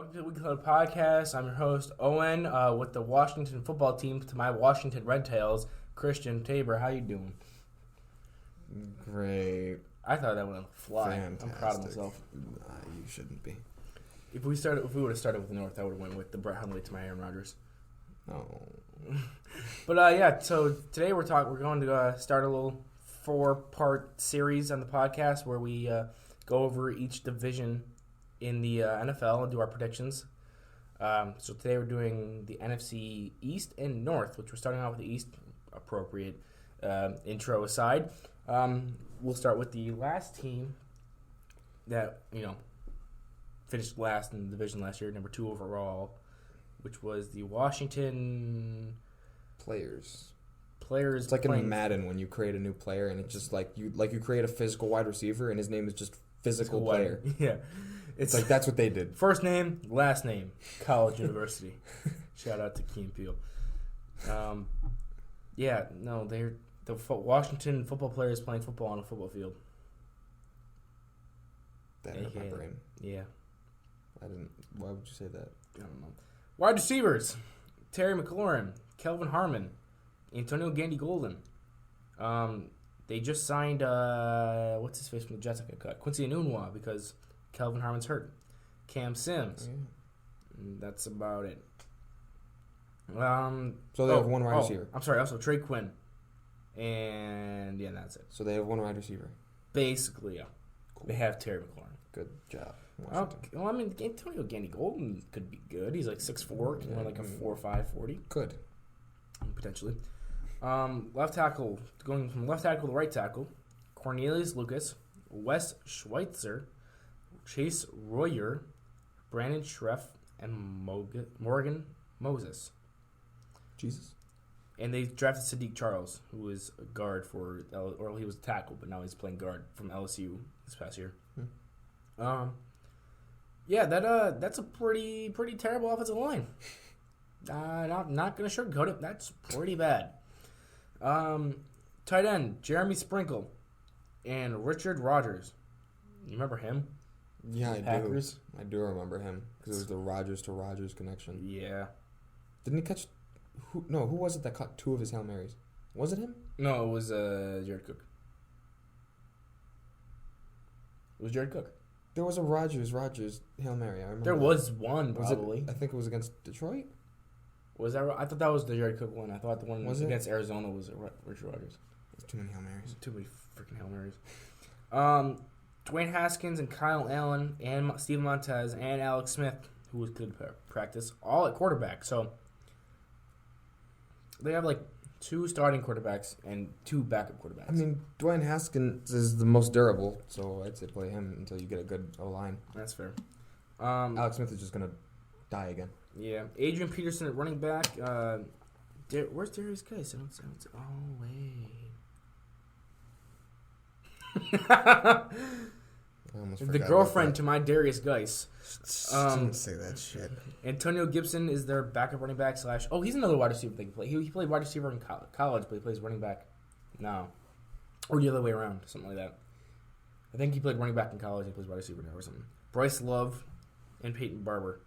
Welcome to the Weekly Huddle podcast. I'm your host, Owen, with the Washington football team. To my Washington Red Tails, Christian Tabor. How you doing? Great. I thought that went fly. Fantastic. I'm proud of myself. You shouldn't be. If we would have started with the North, I would have went with the Brett Hundley to my Aaron Rodgers. No. But so today we're going to start a little 4-part series on the podcast where we go over each division in the NFL and do our predictions. So today we're doing the NFC East and North, which we're starting off with the East, appropriate intro aside. We'll start with the last team that, finished last in the division last year, number 2 overall, which was the Washington Players. It's like in Madden when you create a new player and it's just like you create a physical wide receiver and his name is just physical player. Yeah. It's like that's what they did. First name, last name, college, university. Shout out to Key and Peele. They're the Washington football players playing football on a football field. That hurt my brain. Yeah. I didn't. Why would you say that? I don't know. Wide receivers: Terry McLaurin, Kelvin Harmon, Antonio Gandy Golden. They just signed what's his face from the Jets that got cut? Quincy Enunwa because Kelvin Harmon's hurt. Cam Sims. That's about it. So they have one wide receiver. I'm sorry. Also Trey Quinn. And that's it. So they have one wide receiver. Basically, yeah. Cool. They have Terry McLaurin. Good job. Antonio Gandy Golden could be good. He's like 6'4", can run like a 4.5 40. Could. Potentially. Left tackle, going from left tackle to right tackle, Cornelius Lucas, Wes Schweitzer, Chase Royer, Brandon Schreff, and Morgan Moses. Jesus. And they drafted Sadiq Charles, who was a guard or he was a tackle, but now he's playing guard from LSU this past year. That's a pretty terrible offensive line. Not gonna sugarcoat it. That's pretty bad. Tight end Jeremy Sprinkle and Richard Rodgers. You remember him? Yeah, I Packers? do. I do remember him because it was the Rodgers to Rodgers connection. Yeah. Didn't he catch? Who was it that caught 2 of his Hail Marys? Was it him? No, it was Jared Cook. It was Jared Cook. There was a Rodgers Hail Mary. I remember. There was one, Was probably. I think it was against Detroit. Was that right? I thought that was the Jared Cook one. I thought the one Was against Arizona was Richard Rodgers. There's too many Hail Marys. Too many freaking Hail Marys. Dwayne Haskins and Kyle Allen and Steve Montez and Alex Smith, who was good practice, all at quarterback. So they have like 2 starting quarterbacks and 2 backup quarterbacks. I mean, Dwayne Haskins is the most durable, so I'd say play him until you get a good O-line. That's fair. Alex Smith is just going to die again. Yeah. Adrian Peterson at running back. Where's Darius Geis? Oh, wait. The girlfriend to my Darius Geis. Didn't say that shit. Antonio Gibson is their backup running back / he's another wide receiver they can play. He played wide receiver in college, but he plays running back now. Or the other way around, something like that. I think he played running back in college. He plays wide receiver now or something. Bryce Love and Peyton Barber.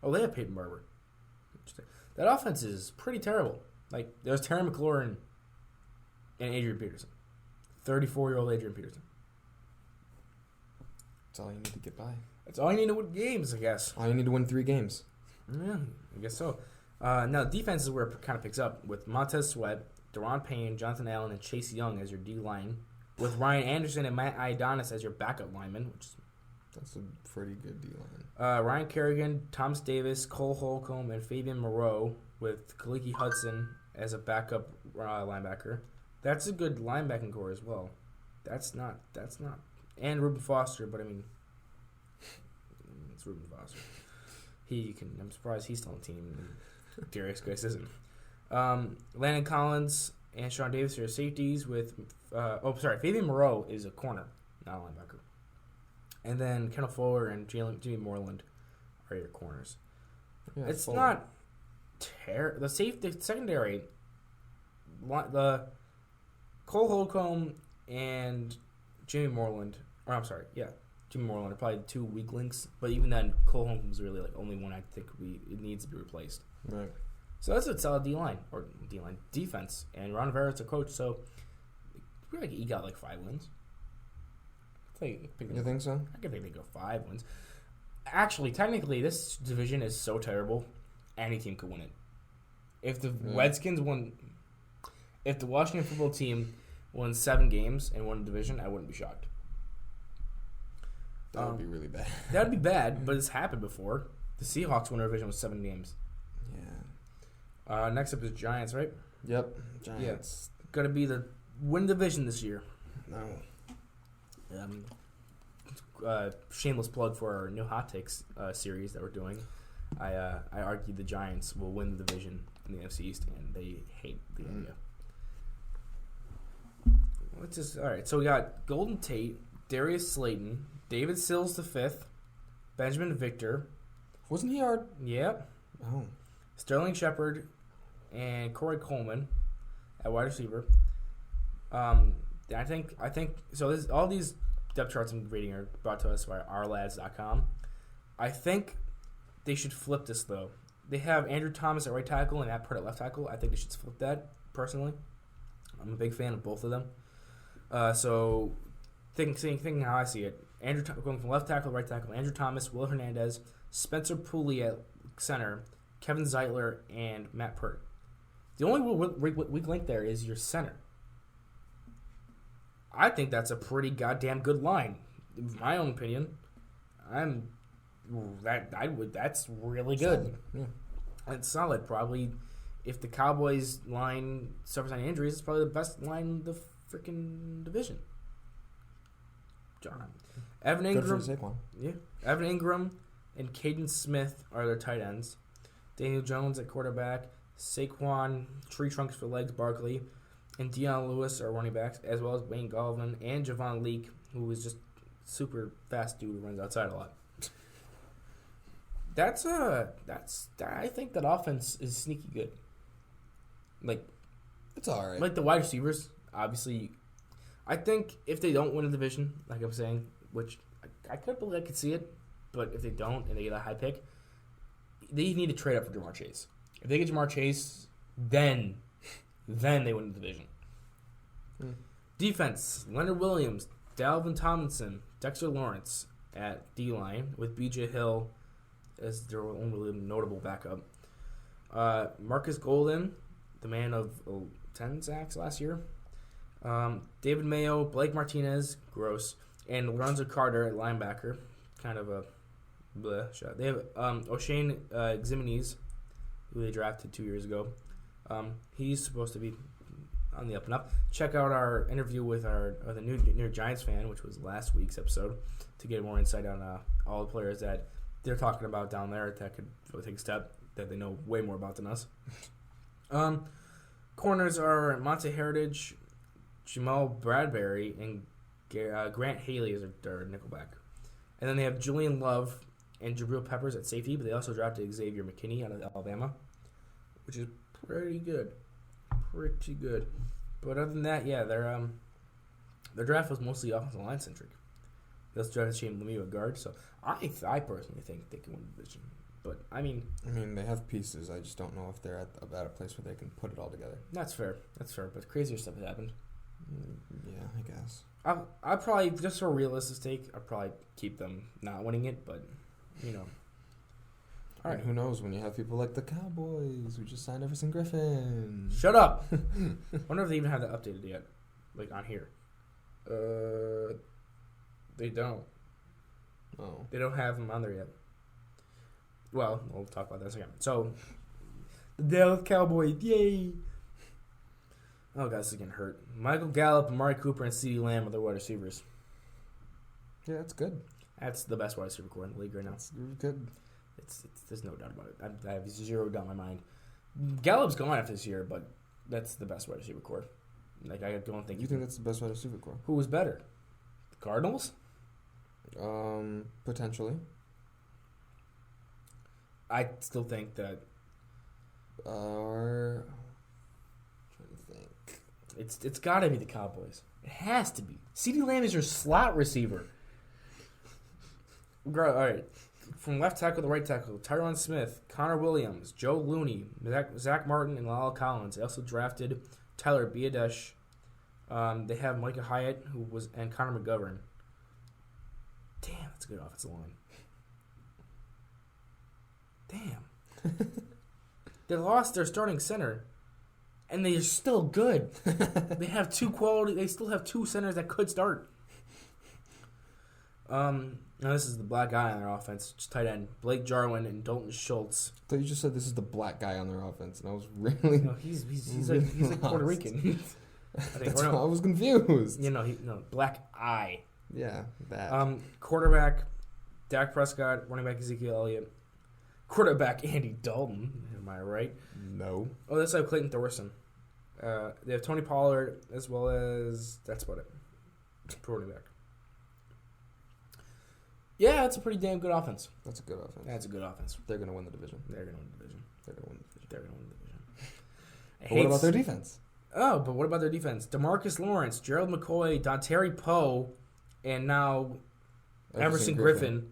Oh, they have Peyton Barber. That offense is pretty terrible. Like, there's Terry McLaurin and Adrian Peterson. 34-year-old Adrian Peterson. That's all you need to get by. That's all you need to win games, I guess. All you need to win 3 games. Yeah, I guess so. Now, defense is where it kind of picks up with Montez Sweat, Deron Payne, Jonathan Allen, and Chase Young as your D-line, with Ryan Anderson and Matt Ioannidis as your backup linemen. That's a pretty good D-line. Ryan Kerrigan, Thomas Davis, Cole Holcomb, and Fabian Moreau, with Kaliki Hudson as a backup linebacker. That's a good linebacking core as well. That's not. And Reuben Foster, but I mean, it's Reuben Foster. I'm surprised he's still on the team. And Darius Geis isn't. Landon Collins and Sean Davis are safeties with. Fabian Moreau is a corner, not a linebacker. And then Kendall Fuller and Jimmy Moreland are your corners. Yeah, it's Fuller. Not the secondary. The Cole Holcomb and Jimmy Moreland. Jimmy Moreland are probably the two weak links. But even then, Cole Holcomb's really like only one I think it needs to be replaced. Right. So that's a solid defense, and Ron Rivera's a coach. So we like he got like 5 wins. You think so? I think they go 5 wins. Actually, technically, this division is so terrible. Any team could win it. If the Redskins won, if the Washington football team won 7 games and won the division, I wouldn't be shocked. That would be really bad. That would be bad, but it's happened before. The Seahawks won a division with 7 games. Yeah. Next up is Giants, right? Yep. Giants. Yeah. Got to be the win division this year. No. Shameless plug for our new hot takes series that we're doing. I argued the Giants will win the division in the NFC East, and they hate the idea. All right. So we got Golden Tate, Darius Slayton, David Sills V, Benjamin Victor. Wasn't he our? Yep. Oh. Sterling Shepard, and Corey Coleman at wide receiver. I think so. All these depth charts and rating are brought to us by ourlads.com. I think they should flip this though. They have Andrew Thomas at right tackle and Matt Pert at left tackle. I think they should flip that personally. I'm a big fan of both of them. So thinking how I see it, going from left tackle to right tackle, Andrew Thomas, Will Hernandez, Spencer Pooley at center, Kevin Zeitler, and Matt Pert. The only weak link there is your center. I think that's a pretty goddamn good line. In my own opinion, that's really good. Solid. Yeah. It's solid. Probably, if the Cowboys line suffers any injuries, it's probably the best line in the freaking division. Evan Ingram, Evan Ingram, and Caden Smith are their tight ends. Daniel Jones at quarterback, Saquon, Tree Trunks for legs, Barkley, and Deion Lewis are running backs, as well as Wayne Galvin and Javon Leake, who is just super fast dude who runs outside a lot. I think that offense is sneaky good. Like, it's all right. Like the wide receivers, obviously. I think if they don't win a division, like I'm saying, which I could see it, but if they don't and they get a high pick, they need to trade up for Jamar Chase. If they get Jamar Chase, then they win the division. Defense, Leonard Williams, Dalvin Tomlinson, Dexter Lawrence at D-line with B.J. Hill as their only notable backup. Marcus Golden, the man of 10 sacks last year. David Mayo, Blake Martinez, gross, and Lorenzo Carter at linebacker. Kind of a bleh shot. They have O'Shane Ximenez, who they drafted 2 years ago. He's supposed to be on the up and up. Check out our interview with the New York Giants fan, which was last week's episode, to get more insight on all the players that they're talking about down there that could take a step that they know way more about than us. Corners are Monte Heritage, Jamal Bradbury, and Grant Haley as their nickelback. And then they have Julian Love and Jabril Peppers at safety, but they also drafted Xavier McKinney out of Alabama, which is pretty good. Pretty good. But other than that, yeah, their draft was mostly offensive line centric. They also drafted Shane Lemieux at guard, so I personally think they can win the division. But I mean, they have pieces. I just don't know if they're at a place where they can put it all together. That's fair. But crazier stuff has happened. Yeah, I guess. I probably, just for realistic sake, I'd probably keep them not winning it, but, All right. Who knows when you have people like the Cowboys who just signed Everson Griffin. Shut up! I wonder if they even have that updated yet, like on here. They don't. Oh. They don't have them on there yet. Well, we'll talk about that in a second. So, the Dallas Cowboys, yay! Oh, God, this is getting hurt. Michael Gallup, Amari Cooper, and CeeDee Lamb are their wide receivers. Yeah, that's good. That's the best wide receiver core in the league right now. That's good. There's no doubt about it. I have zero doubt in my mind. Gallup's gone after this year, but that's the best wide receiver core. Like, I don't think... You think that's the best wide receiver core? Who was better? The Cardinals? Potentially. I still think that... trying to think. It's got to be the Cowboys. It has to be. CeeDee Lamb is your slot receiver. All right. From left tackle to right tackle, Tyron Smith, Connor Williams, Joe Looney, Zach Martin, and Lyle Collins. They also drafted Tyler Biadasz. They have Micah Hyatt, and Connor McGovern. Damn, that's a good offensive line. Damn. They lost their starting center, and they're still good. They have They still have two centers that could start. Now this is the black guy on their offense, just tight end Blake Jarwin and Dalton Schultz. I thought you just said this is the black guy on their offense, and I was really No, he's like Puerto Rican. That's why I was confused. Black eye. Yeah, that. Quarterback Dak Prescott, running back Ezekiel Elliott, quarterback Andy Dalton. Am I right? No. Oh, that's like Clayton Thorson. They have Tony Pollard as well as that's about it. Running back. Yeah, that's a pretty damn good offense. That's a good offense. That's a good offense. They're going to win the division. They're going to win the division. But what about their defense? Oh, but what about their defense? DeMarcus Lawrence, Gerald McCoy, Dontari Poe, and now Emerson Griffin.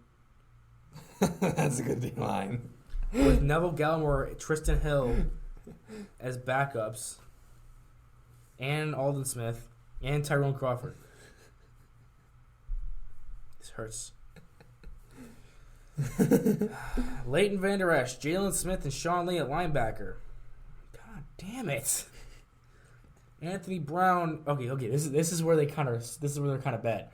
That's a good D-line. With Neville Gallimore, Tristan Hill as backups, and Alden Smith, and Tyrone Crawford. This hurts. Leighton Vander Esch, Jalen Smith, and Sean Lee at linebacker. God damn it. Anthony Brown. Okay. This is where they're kind of bad.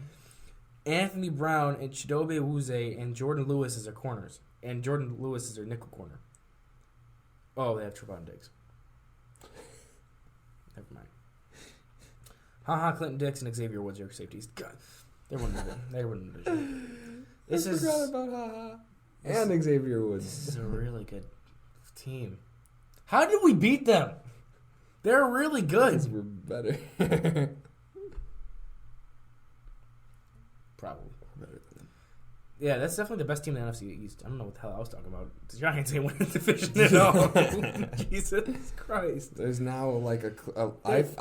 Anthony Brown and Chidobe Awuzie and Jordan Lewis as their corners, and Jordan Lewis is their nickel corner. Oh, they have Trevon Diggs. Never mind. Clinton Dix and Xavier Woods are safeties. God, they wouldn't have been. I forgot about Ha-Ha and Xavier Woods. This is a really good team. How did we beat them? They're really good. Because we're better. Probably. Better than them. Yeah, that's definitely the best team in the NFC East. I don't know what the hell I was talking about. The Giants ain't winning the division at all. Jesus Christ. There's now like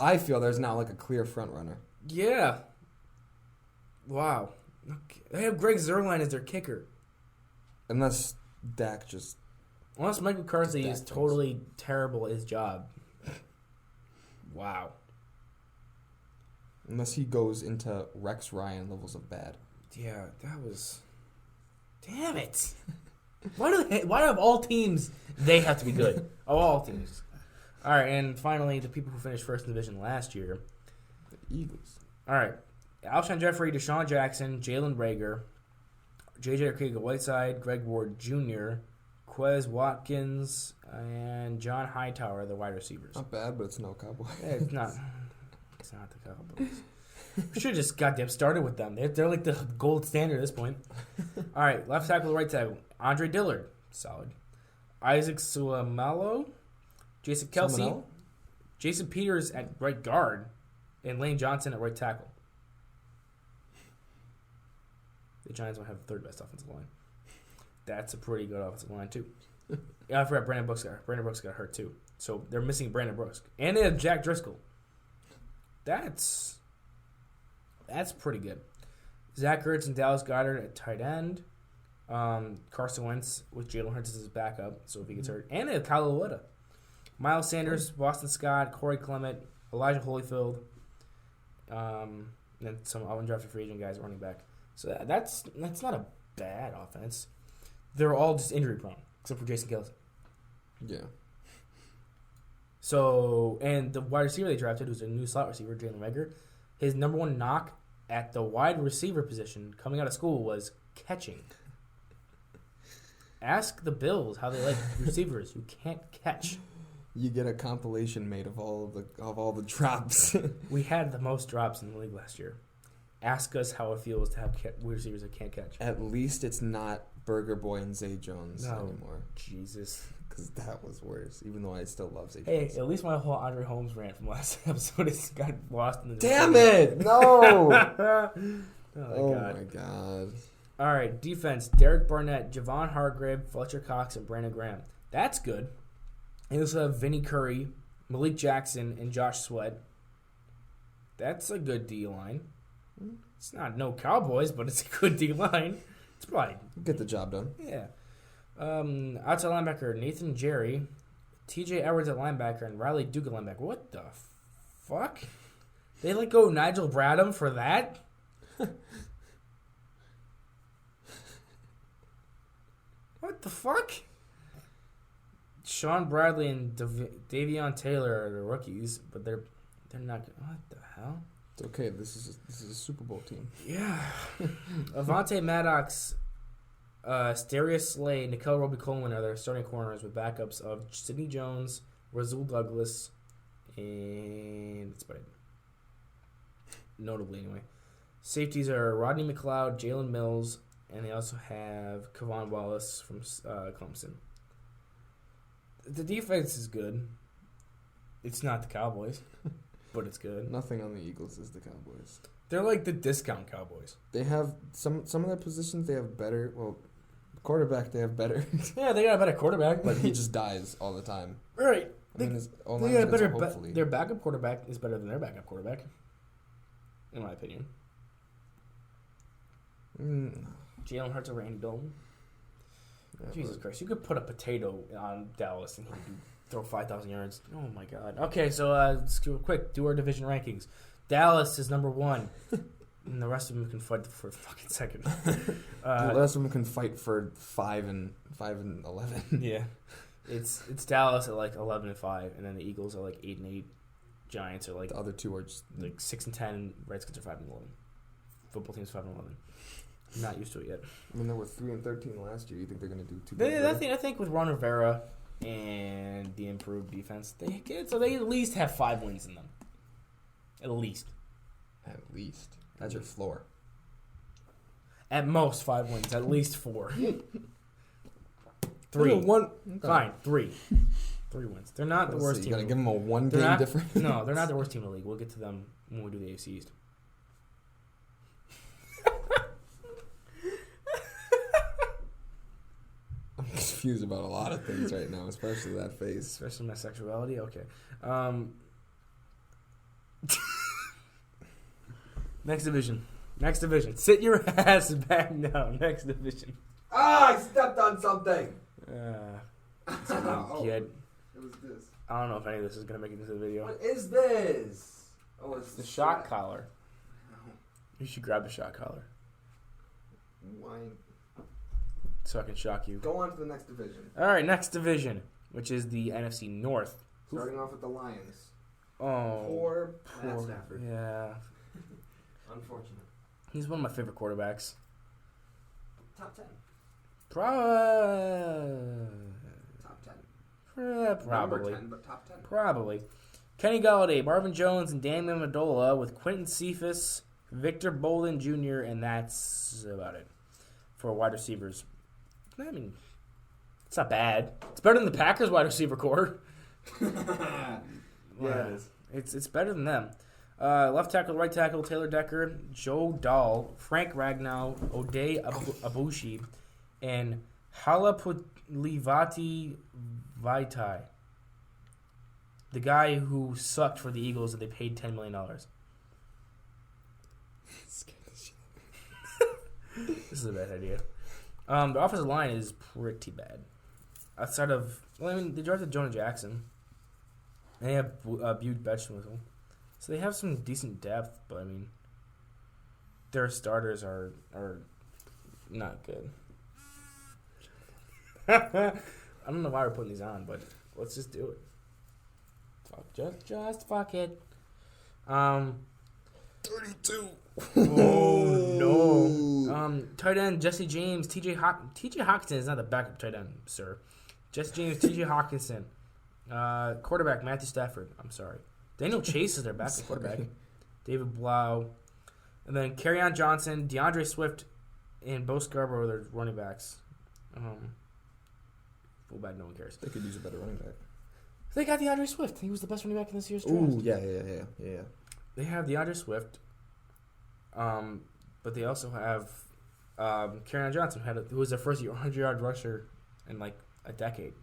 I feel there's now like a clear front runner. Yeah. Wow. Okay. They have Greg Zuerlein as their kicker. Unless Dak just... Unless Mike McCarthy is totally terrible at his job. Wow. Unless he goes into Rex Ryan levels of bad. Yeah, that was... Damn it. Why of all teams, they have to be good? Of all teams. All right, and finally, the people who finished first in the division last year. The Eagles. All right. Alshon Jeffrey, Deshaun Jackson, Jalen Reagor, J.J. Arcega-Whiteside, Greg Ward Jr., Quez Watkins, and John Hightower, the wide receivers. Not bad, but it's no Cowboys. It's not the Cowboys. We should have just goddamn started with them. They're like the gold standard at this point. All right, left tackle, right tackle. Andre Dillard, solid. Isaac Suamalo, Jason Kelsey, Sumanello? Jason Peters at right guard, and Lane Johnson at right tackle. The Giants don't have the third best offensive line. That's a pretty good offensive line, too. Yeah, I forgot Brandon Brooks got hurt, too. So they're missing Brandon Brooks. And they have Jack Driscoll. That's pretty good. Zach Ertz and Dallas Goedert at tight end. Carson Wentz with Jalen Hurts as his backup, so if he gets hurt. And they have Kyle Lawetta. Miles Sanders, Boston Scott, Corey Clement, Elijah Holyfield, and then some undrafted free agent guys running back. So that's not a bad offense. They're all just injury prone, except for Jason Kelsey. Yeah. So, and the wide receiver they drafted, who's a new slot receiver, Jalen Reagor, his number one knock at the wide receiver position coming out of school was catching. Ask the Bills how they like receivers who can't catch. You get a compilation made of all the drops. We had the most drops in the league last year. Ask us how it feels to have receivers that can't catch. At least it's not Burger Boy and Zay Jones anymore. Jesus. Because that was worse, even though I still love Zay Jones. Hey, at least my whole Andre Holmes rant from last episode got lost in the... Damn it! No! Oh, my God. All right, defense. Derek Barnett, Javon Hargrave, Fletcher Cox, and Brandon Graham. That's good. And also have Vinny Curry, Malik Jackson, and Josh Sweat. That's a good D-line. It's not no Cowboys, but it's a good D-line. It's It's probably Get the job done. yeah. Outside linebacker Nathan Jerry, T.J. Edwards at linebacker, and Riley Duke at linebacker. What the fuck? They let go Nigel Bradham for that? What the fuck? Sean Bradley and Davion Taylor are the rookies, but they're not. What the hell? It's okay. This is a Super Bowl team. Yeah. Avante Maddox, Starius Slay, Nicole Roby-Coleman are their starting corners with backups of Sidney Jones, Rasul Douglas, and that's about it. Notably, anyway. Safeties are Rodney McLeod, Jalen Mills, and they also have Kevon Wallace from Clemson. The defense is good. It's not the Cowboys, but it's good. Nothing on the Eagles is the Cowboys. They're like the discount Cowboys. They have some of their positions. They have better. Well, quarterback they have better. Yeah, they got a better quarterback, but he just dies all the time. Right. They got a better. Their backup quarterback is better than their backup quarterback, in my opinion. Jalen Hurts over Andy Dalton. Yeah, Jesus Christ! You could put a potato on Dallas and he'd throw 5,000 yards. Oh my God! Okay, so let's do our division rankings. Dallas is number 1, and the rest of them can fight for a fucking second. The rest of them can fight for 5 and 11. Yeah, it's Dallas at like 11-5, and then the Eagles are like 8-8. Giants are like the other two are just like 6-10, and Redskins are 5-11. Football team's 5-11. I'm not used to it yet. I mean, they were 3-13 last year. You think they're going to do 2 better? I think with Ron Rivera and the improved defense, they at least have 5 wins in them. At least. At least. That's your floor. At most 5 wins. At least 4. 3. Okay. Fine. 3. 3 wins. They're not the worst team. You got to give them a 1 game difference? No, they're not the worst team in the league. We'll get to them when we do the AFC East. I'm confused about a lot of things right now, especially that face. Especially my sexuality? Okay. Next division. Sit your ass back down. Next division. I stepped on something! Kid. It was this. I don't know if any of this is going to make it into the video. What is this? Oh, it's the shock collar. You should grab the shock collar. Why? So I can shock you. Go on to the next division. All right, next division, which is the NFC North. Starting off with the Lions. Oh. Poor Matt Stafford. Yeah. Unfortunate. He's one of my favorite quarterbacks. Top 10. Top 10. Probably. Number 10, but top 10. Probably. Kenny Golladay, Marvin Jones, and Dan Amendola with Quentin Cephas, Victor Bolden Jr., and that's about it for wide receivers. I mean, it's not bad. It's better than the Packers wide receiver core. Yeah, it is. It's better than them. Left tackle, right tackle, Taylor Decker, Joe Dahl, Frank Ragnow, O'Day Abushi, and Halapulivati Vaitai. The guy who sucked for the Eagles that they paid $10 million. This is a bad idea. The offensive line is pretty bad. Outside of, they drafted Jonah Jackson. And they have Bude Betchmisel. So they have some decent depth, but I mean, their starters are not good. I don't know why we're putting these on, but let's just do it. Just fuck it. 32. Oh no. Tight end Jesse James, TJ Hawkinson is not the backup tight end, sir. Jesse James, TJ Hawkinson. Quarterback Matthew Stafford. I'm sorry. Daniel Chase is their backup quarterback. David Blau. And then Kerryon Johnson, DeAndre Swift, and Bo Scarborough are their running backs. Fullback, no one cares. They could use a better running back. They got DeAndre Swift. He was the best running back in this year's draft. Ooh, yeah. They have DeAndre Swift. But they also have Kerryon Johnson, who was their first 100-yard rusher in like a decade.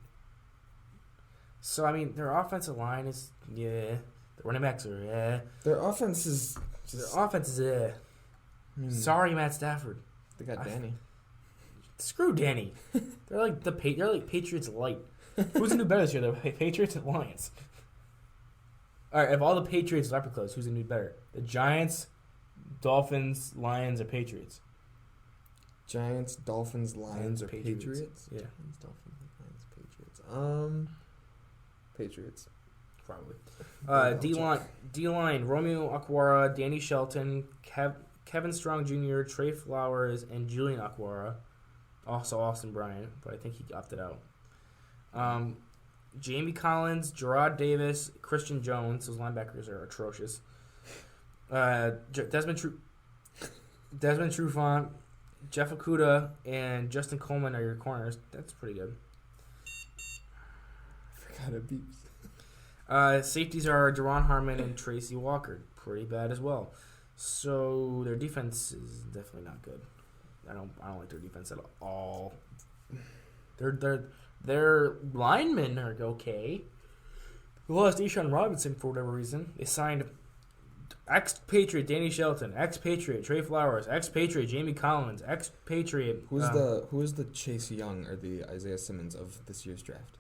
So, I mean, their offensive line is, The running backs are, Their offense is Sorry, Matt Stafford. They got Danny. Screw Danny. They're like Patriots light. Who's the new better this year? The Patriots and Lions. All right, if all the Patriots left are close, who's the new better? The Giants, Dolphins, Lions, or Patriots? Giants, Dolphins, Lions, or Patriots? Yeah. Giants, Dolphins, Lions, Patriots. Patriots. Probably. D-line, Romeo Okwara, Danny Shelton, Kevin Strong Jr., Trey Flowers, and Julian Okwara. Also Austin Bryant, but I think he opted out. Jamie Collins, Gerard Davis, Christian Jones. Those linebackers are atrocious. Desmond Trufant, Jeff Okuda, and Justin Coleman are your corners. That's pretty good. I forgot it beeps. Safeties are Jaron Harmon and Tracy Walker. Pretty bad as well. So their defense is definitely not good. I don't like their defense at all. Their linemen are okay. They lost Deshaun Robinson for whatever reason. They signed ex-Patriot Danny Shelton, ex-Patriot Trey Flowers, ex-Patriot Jamie Collins, ex-Patriot. Who is the Chase Young or the Isaiah Simmons of this year's draft?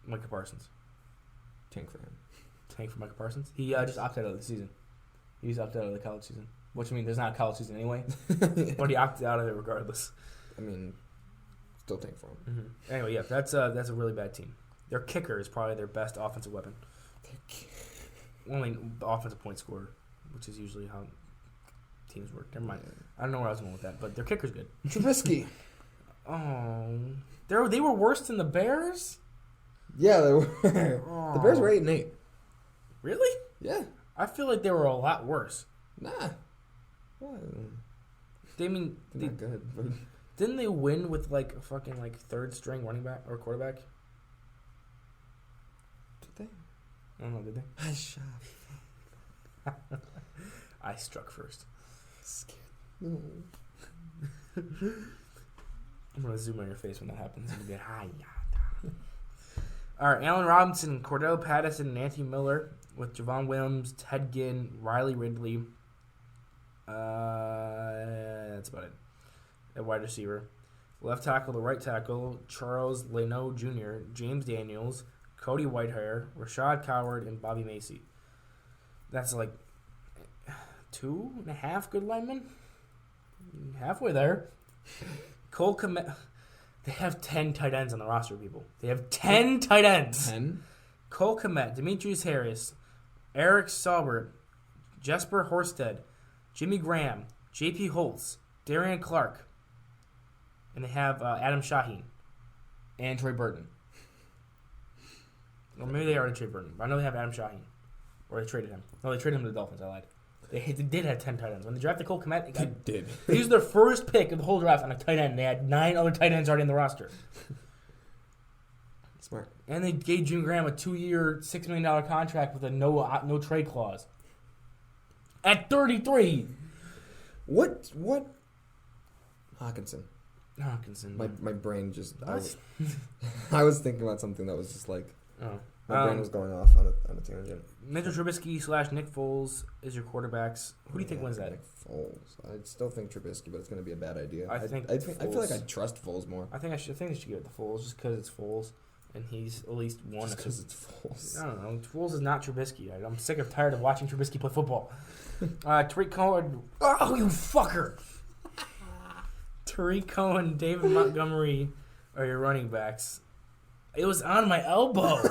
Micah Parsons. Tank for him. Tank for Micah Parsons. He just opted out of the season. He was opted out of the college season, which means there's not a college season anyway. But he opted out of it regardless. I mean, still tank for him. Mm-hmm. Anyway, yeah, that's a really bad team. Their kicker is probably their best offensive weapon. Only the offensive point scorer, which is usually how teams work. Never mind. I don't know where I was going with that, but their kicker's good. Trubisky. Oh, they were worse than the Bears. Yeah, they were. Oh. The Bears were 8-8. Really? Yeah. I feel like they were a lot worse. Nah. Well, They're not good. But... Didn't they win with like a fucking like third string running back or quarterback? Did they? I don't know. Did they? I shot. I struck first. No. I'm gonna zoom on your face when that happens. And get high. All right, Allen Robinson, Cordell Patterson, and Nancy Miller with Javon Williams, Ted Ginn, Riley Ridley. That's about it. At wide receiver, left tackle to right tackle, Charles Leno Jr., James Daniels, Cody Whitehair, Rashad Coward, and Bobby Macy. That's like 2.5 good linemen. Halfway there. Cole Kmet. They have 10 tight ends on the roster, people. They have 10 tight ends. 10? Cole Kmet, Demetrius Harris, Eric Saubert, Jesper Horsted, Jimmy Graham, J.P. Holtz, Darian Clark, and they have Adam Shaheen and Troy Burton. Or maybe they already traded Burton, but I know they have Adam Shaheen. Or they traded him. No, they traded him to the Dolphins. I lied. They did have 10 tight ends. When they drafted Cole Kmet, they used their first pick of the whole draft on a tight end. They had 9 other tight ends already in the roster. Smart. And they gave Jim Graham a 2-year, $6 million contract with a no trade clause. At 33. What? Hawkinson. My brain just... I was thinking about something that was just like... Oh. My brain was going off on a tangent. Mitchell Trubisky / Nick Foles is your quarterbacks. Who do you think wins that? Nick Foles. I still think Trubisky, but it's going to be a bad idea. I feel like I trust Foles more. I think they should give it to Foles just because it's Foles, and he's at least won. Just because it's Foles. I don't know. Foles is not Trubisky. I'm sick of tired of watching Trubisky play football. Tariq Cohen. Oh, you fucker! Tariq Cohen, David Montgomery are your running backs. It was on my elbow.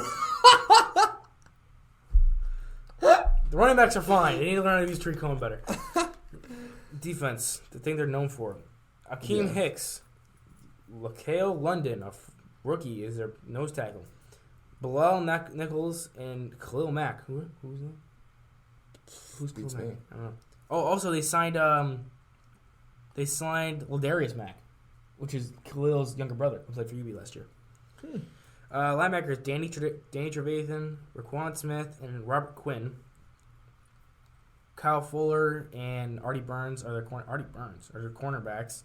The running backs are fine. They need to learn how to use Tariq Cohen better. Defense, the thing they're known for. Akeem Hicks, LaCale London, a rookie, is their nose tackle. Bilal Nichols and Khalil Mack. Who's that? Who's Khalil Mack? I don't know. Oh, also they signed Ladarius Mack, which is Khalil's younger brother, who played for UB last year. Linebackers Danny Trevathan, Raquan Smith, and Robert Quinn. Kyle Fuller and Artie Burns are their cornerbacks.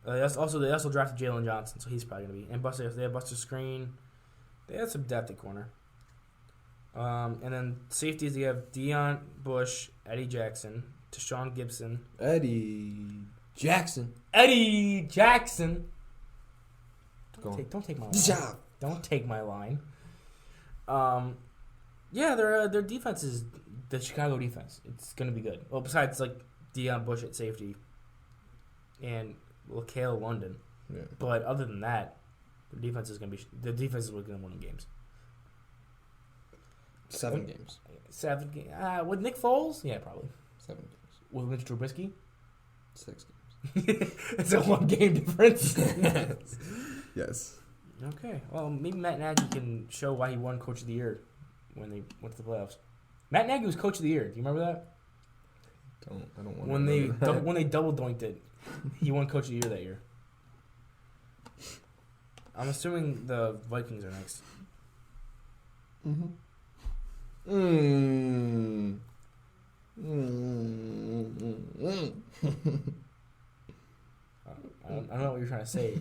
They also drafted Jalen Johnson, so he's probably gonna be. And they have Buster Screen. They have some depth at corner. And then safeties, they have Deion Bush, Eddie Jackson, Tashawn Gibson. Eddie. Jackson. Eddie Jackson. Don't take my line. Yeah. Don't take my line. Yeah, their defense is the Chicago defense. It's gonna be good. Well, besides like Deion Bush at safety and LaCale London, but other than that, the defense is gonna win them games. 7 games. 7 games. With Nick Foles? Yeah, probably. 7 games. With Mitch Trubisky? 6 games. It's a 1-game difference. Yes. Okay. Well, maybe Matt Nagy can show why he won Coach of the Year when they went to the playoffs. Matt Nagy was Coach of the Year. Do you remember that? I don't want when they double doinked it, he won Coach of the Year that year. I'm assuming the Vikings are next. I don't know what you're trying to say.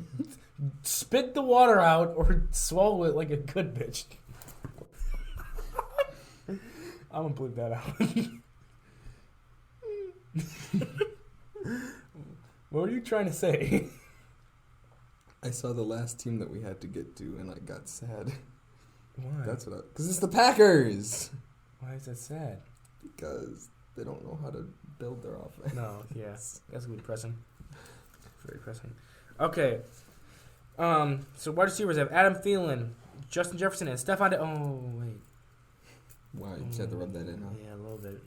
Spit the water out or swallow it like a good bitch. I'm gonna bleep that out. What were you trying to say? I saw the last team that we had to get to, and I got sad. Why? Because it's the Packers. Why is that sad? Because they don't know how to build their offense. No, yeah, that's gonna be depressing. Very depressing. Okay. So wide receivers have Adam Thielen, Justin Jefferson, and Stephon. Oh wait. Wow, you just had to rub that in, huh? Yeah, a little bit.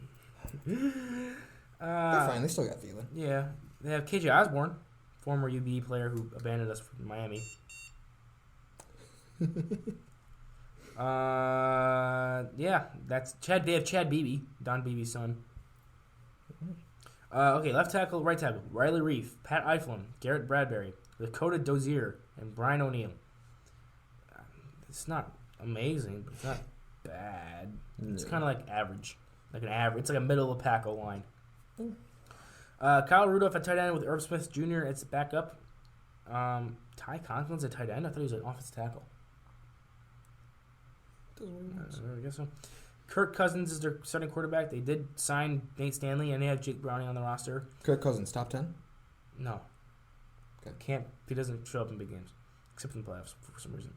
They're fine. They still got Thielen. Yeah, they have KJ Osborne, former UB player who abandoned us for Miami. Yeah, that's Chad. They have Chad Beebe, Don Beebe's son. Okay, left tackle, right tackle, Riley Reif, Pat Eiflin, Garrett Bradbury, Dakota Dozier, and Brian O'Neill. It's not amazing, but it's not bad. It's kind of like average, It's like a middle of the pack O-line. Kyle Rudolph at tight end with Irv Smith Jr. It's backup. Ty Conklin's at tight end. I thought he was an offensive tackle. I guess so. Kirk Cousins is their starting quarterback. They did sign Nate Stanley, and they have Jake Browning on the roster. Kirk Cousins, top 10? No. Okay. Can't. He doesn't show up in big games, except in the playoffs for some reason.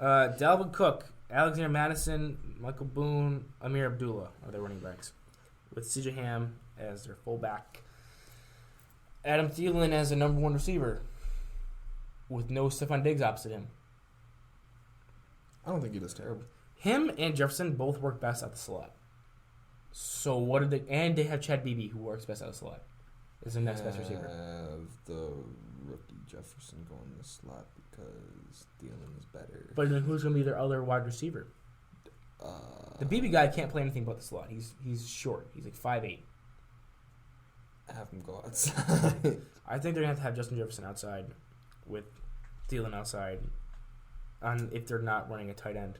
Dalvin Cook, Alexander Madison, Michael Boone, Amir Abdullah are their running backs, with CJ Ham as their fullback. Adam Thielen as the number 1 receiver, with no Stephon Diggs opposite him. I don't think he does terrible. Him and Jefferson both work best at the slot. So what are they? And they have Chad Beebe, who works best at the slot. Is the next best receiver. Have the rookie Jefferson go in the slot because Thielen is better. But then who's going to be their other wide receiver? The Beebe guy can't play anything but the slot. He's short. He's like 5'8". Have him go outside. I think they're going to have Justin Jefferson outside with Thielen outside. If they're not running a tight end.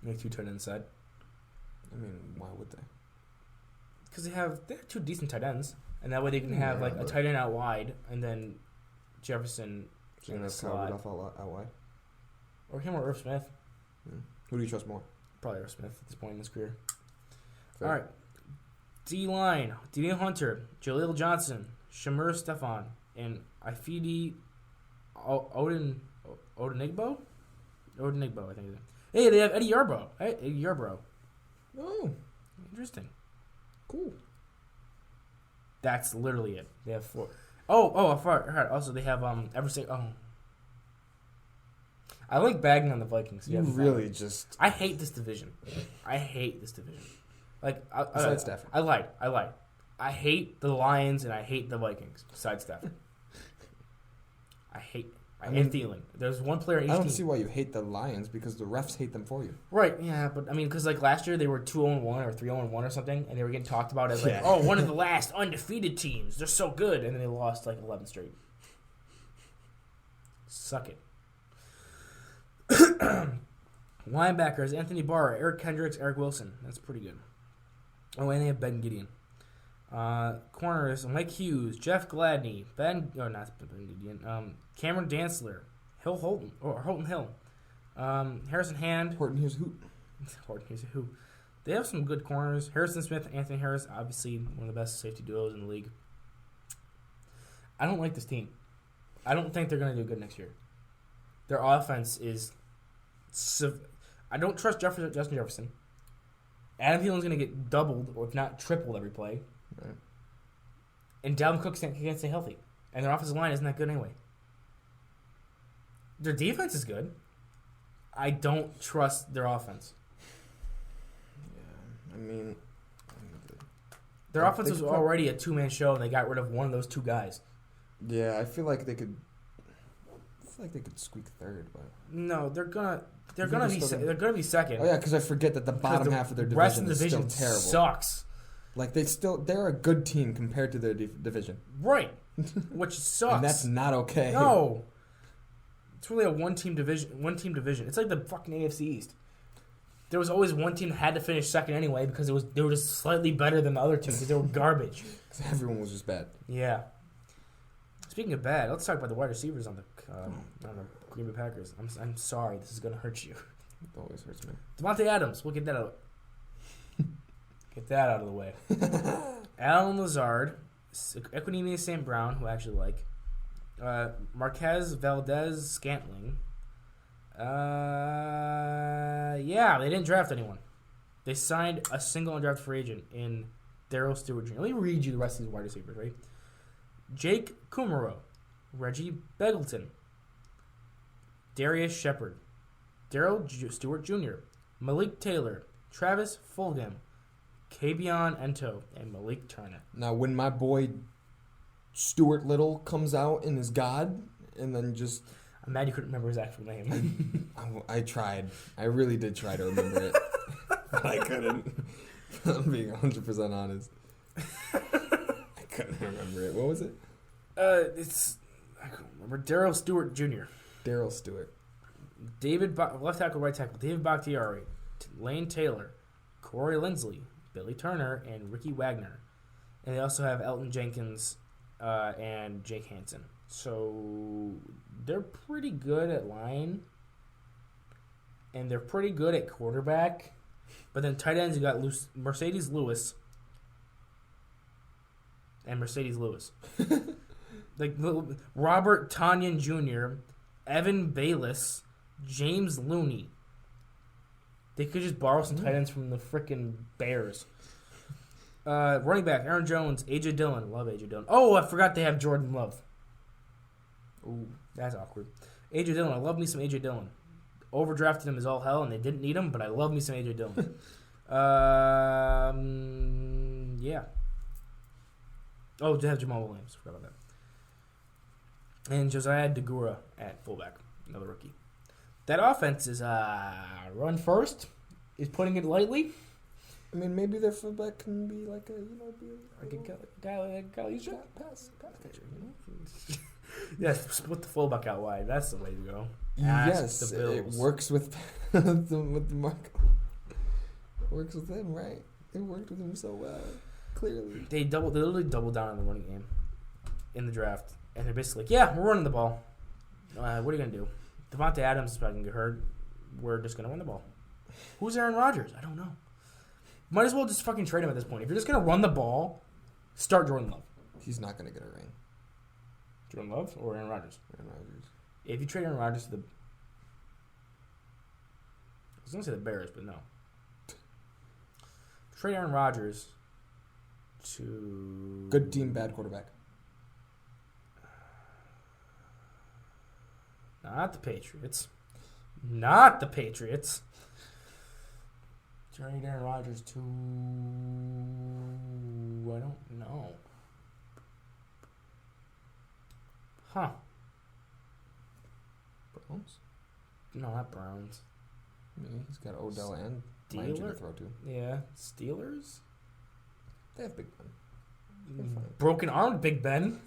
Make 2 tight ends inside. I mean, why would they? Because they have 2 decent tight ends. And that way they can have a tight end out wide and then Jefferson in the slot. Out wide? Or him or Irv Smith. Who do you trust more? Probably Irv Smith at this point in his career. Fair. All right. D-line. Daniel Hunter, Jaleel Johnson, Shamir Stefan, and Ifedi Odenigbo? Odenigbo, I think it is. Hey, they have Eddie Yarbrough. Oh. Interesting. Cool. That's literally it. They have 4. Oh, I forgot. Also, they have I like bagging on the Vikings. You really just... I hate this division. Like, besides Stafford. I lied. I hate the Lions and I hate the Vikings. Besides Stafford. I hate Thielen. There's one player in each team. I don't see why you hate the Lions because the refs hate them for you. Right, yeah, but I mean, because like last year they were 2-1 or 3-1 or something, and they were getting talked about as like, one of the last undefeated teams. They're so good, and then they lost like 11 straight. Suck it. Linebackers: Anthony Barr, Eric Kendricks, Eric Wilson. That's pretty good. Oh, and they have Ben Gideon. Corners: Mike Hughes, Jeff Gladney, not Ben Gideon. Cameron Dantzler, Holton Hill, Harrison Hand. Horton Here's who? They have some good corners. Harrison Smith, Anthony Harris, obviously one of the best safety duos in the league. I don't like this team. I don't think they're going to do good next year. Their offense is... I don't trust Justin Jefferson. Adam Thielen's going to get doubled, or if not tripled, every play. Right. And Dalvin Cook can't stay healthy. And their offensive line isn't that good anyway. Their defense is good. I don't trust their offense. Yeah, I mean... Their offense was already a two-man show, and they got rid of one of those two guys. Yeah, I feel like they could squeak third, but no, they're gonna be second. Oh yeah, because I forget that the bottom half of their division is still terrible. Sucks. Like they're a good team compared to their division, right? Which sucks. And that's not okay. No, it's really a one-team division. It's like the fucking AFC East. There was always one team that had to finish second anyway because they were just slightly better than the other two because they were garbage. Because everyone was just bad. Yeah. Speaking of bad, let's talk about the wide receivers on the Green Bay Packers. I'm sorry, this is gonna hurt you. It always hurts me. Devontae Adams, we'll get that out. Get that out of the way. Alan Lazard, Equinemius St. Brown, who I actually like. Marquez Valdez Scantling. Yeah, they didn't draft anyone. They signed a single undrafted free agent in Darryl Stewart Jr. Let me read you the rest of these wide receivers, right? Jake Kumaro, Reggie Beggleton, Darius Shepard, Darryl Stewart Jr., Malik Taylor, Travis Fulgham, Kabion Ento, and Malik Turner. Now, when my boy Stuart Little comes out and is God, and then just... I'm mad you couldn't remember his actual name. I tried. I really did try to remember it. But I couldn't. I'm being 100% honest. I couldn't remember it. What was it? I can't remember. Darryl Stewart Jr. Darryl Stewart. Left tackle, right tackle. David Bakhtiari, Lane Taylor, Corey Lindsley, Billy Turner, and Ricky Wagner. And they also have Elton Jenkins and Jake Hansen. So they're pretty good at line, and they're pretty good at quarterback. But then tight ends, you got Mercedes Lewis and Mercedes Lewis. Like Robert Tonyan Jr., Evan Bayless, James Looney. They could just borrow some tight ends from the freaking Bears. Running back, Aaron Jones, A.J. Dillon. Love A.J. Dillon. Oh, I forgot they have Jordan Love. Ooh, that's awkward. A.J. Dillon. I love me some A.J. Dillon. Overdrafted him as all hell, and they didn't need him, but I love me some A.J. Dillon. Yeah. Oh, they have Jamal Williams. Forgot about that. And Josiah Degura at fullback. Another rookie. That offense is run first. Is putting it lightly. I mean, maybe their fullback can be like a guy pass catcher, you know? Yes, split the fullback out wide. That's the way to go. Yes, it works with with Marco. Works with him, right? It worked with him so well. Clearly, they literally doubled down on the running game in the draft, and they're basically like, "Yeah, we're running the ball. What are you gonna do?" Devontae Adams is probably gonna get hurt. We're just gonna run the ball. Who's Aaron Rodgers? I don't know. Might as well just fucking trade him at this point. If you're just gonna run the ball, start Jordan Love. He's not gonna get a ring. Jordan Love or Aaron Rodgers? Aaron Rodgers. If you trade Aaron Rodgers to the... I was going to say the Bears, but no. Trade Aaron Rodgers to... Good team, bad quarterback. Not the Patriots. Not the Patriots. Trade Aaron Rodgers to... I don't know. Huh. Browns? No, not Browns. I mean, he's got Odell and Mine to throw to. Yeah. Steelers? They have Big Ben. Broken armed Big Ben.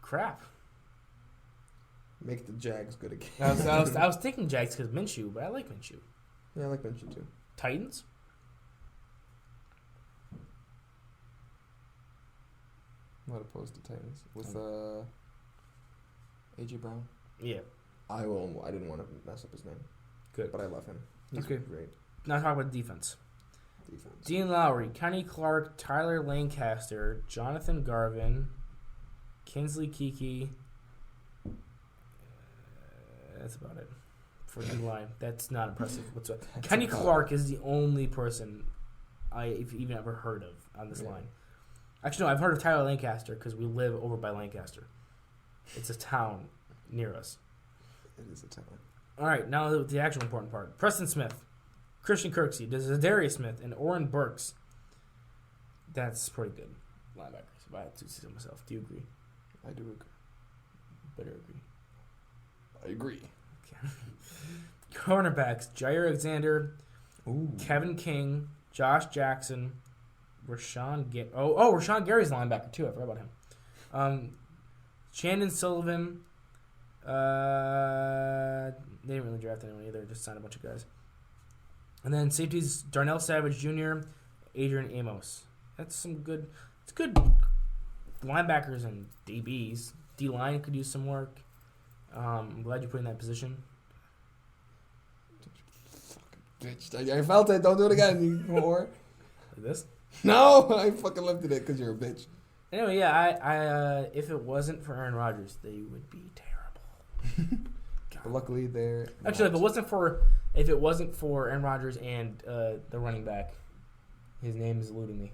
Crap. Make the Jags good again. I was thinking Jags because Minshew, but I like Minshew. Yeah, I like Minshew too. Titans? I'm not opposed to Titans. With A.J. Brown? Yeah. I didn't want to mess up his name. Good. But I love him. He's okay. Great. Now talk about defense. Defense. Dean Lowry, Kenny Clark, Tyler Lancaster, Jonathan Garvin, Kinsley Kiki. That's about it for D-line. That's not impressive whatsoever. Kenny Clark is the only person I've even ever heard of on this line. Actually, no, I've heard of Tyler Lancaster because we live over by Lancaster. It's a town near us. It is a town. All right, now the actual important part. Preston Smith, Christian Kirksey, Zadarius Smith, and Oren Burks. That's pretty good linebackers, if I had to say so myself. Do you agree? I do agree. Better agree. I agree. Okay. Cornerbacks, Jair Alexander, Kevin King, Josh Jackson, Rashawn Gary's linebacker too. I forgot about him. Shannon Sullivan. They didn't really draft anyone either. Just signed a bunch of guys. And then safeties: Darnell Savage Jr., Adrian Amos. That's some good. It's good linebackers and DBs. D line could use some work. I'm glad you put in that position. Bitch, I felt it. Don't do it again, you whore. Like this? No, I fucking lifted it because you're a bitch. Anyway, yeah, I if it wasn't for Aaron Rodgers, they would be terrible. But luckily, they're actually if it wasn't for Aaron Rodgers and the running back, his name is eluding me.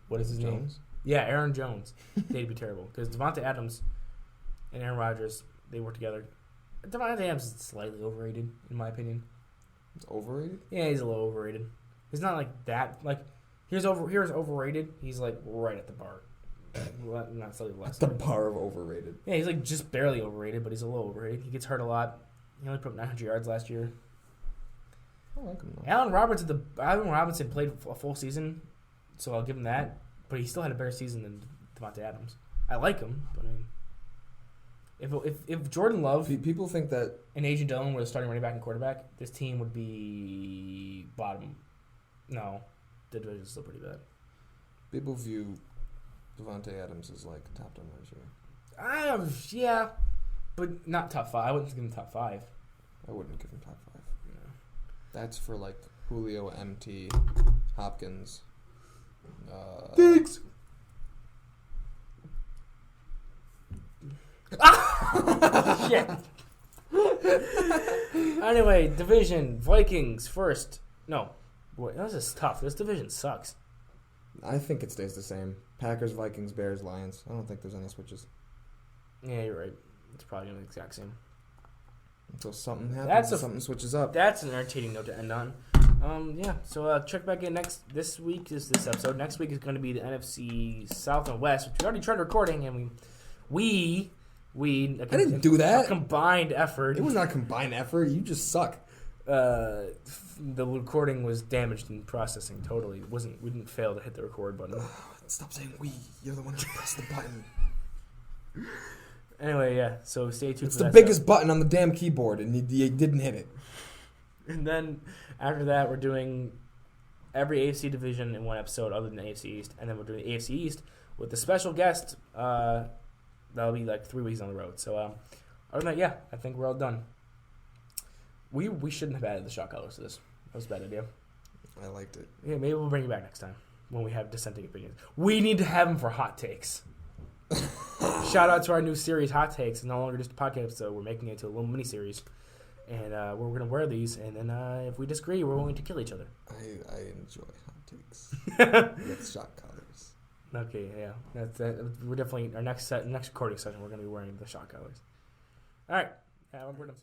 What is his name? Yeah, Aaron Jones. They'd be terrible because Devontae Adams and Aaron Rodgers, they work together. Devontae Adams is slightly overrated, in my opinion. It's overrated? Yeah, he's a little overrated. He's not like that. Like here's overrated. He's like right at the bar. Not slightly less. The bar of overrated. Yeah, he's like just barely overrated, but he's a little overrated. He gets hurt a lot. He only put up 900 yards last year. I like him though. Allen Robinson played a full season, so I'll give him that. But he still had a better season than Devontae Adams. I like him, but I mean, if Jordan Love, people think that, and A.J. Dillon were the starting running back and quarterback, this team would be bottom. No, the division's still pretty bad. People view Devontae Adams as like top 10 receiver. Yeah, but not top 5. I wouldn't give him top 5. I wouldn't give him top 5. No. That's for like Julio, MT, Hopkins, Diggs. Shit. Anyway, division Vikings first. No, boy, this is tough. This division sucks. I think it stays the same. Packers, Vikings, Bears, Lions. I don't think there's any switches. Yeah, you're right. It's probably gonna be the exact same. Until something happens, something switches up. That's an entertaining note to end on. Yeah. So check back in this week is this episode. Next week is going to be the NFC South and West, which we already tried recording, and I didn't do that. A combined effort. It was not a combined effort. You just suck. The recording was damaged in processing. Totally, we didn't fail to hit the record button. Stop saying we. You're the one who pressed the button. Anyway, yeah. So stay tuned. It's the biggest button on the damn keyboard, and you didn't hit it. And then after that, we're doing every AFC division in one episode, other than the AFC East, and then we're doing the AFC East with a special guest. That'll be like 3 weeks on the road. So other than that, yeah, I think we're all done. We shouldn't have added the shot colors to this. That was a bad idea. I liked it. Yeah, maybe we'll bring you back next time when we have dissenting opinions. We need to have them for hot takes. Shout out to our new series, Hot Takes. It's no longer just a podcast episode. We're making it into a little mini series, and we're going to wear these. And then if we disagree, we're going to kill each other. I enjoy hot takes with shot collars. Okay, yeah, we're definitely our next recording session. We're going to be wearing the shot collars. All right, we're done.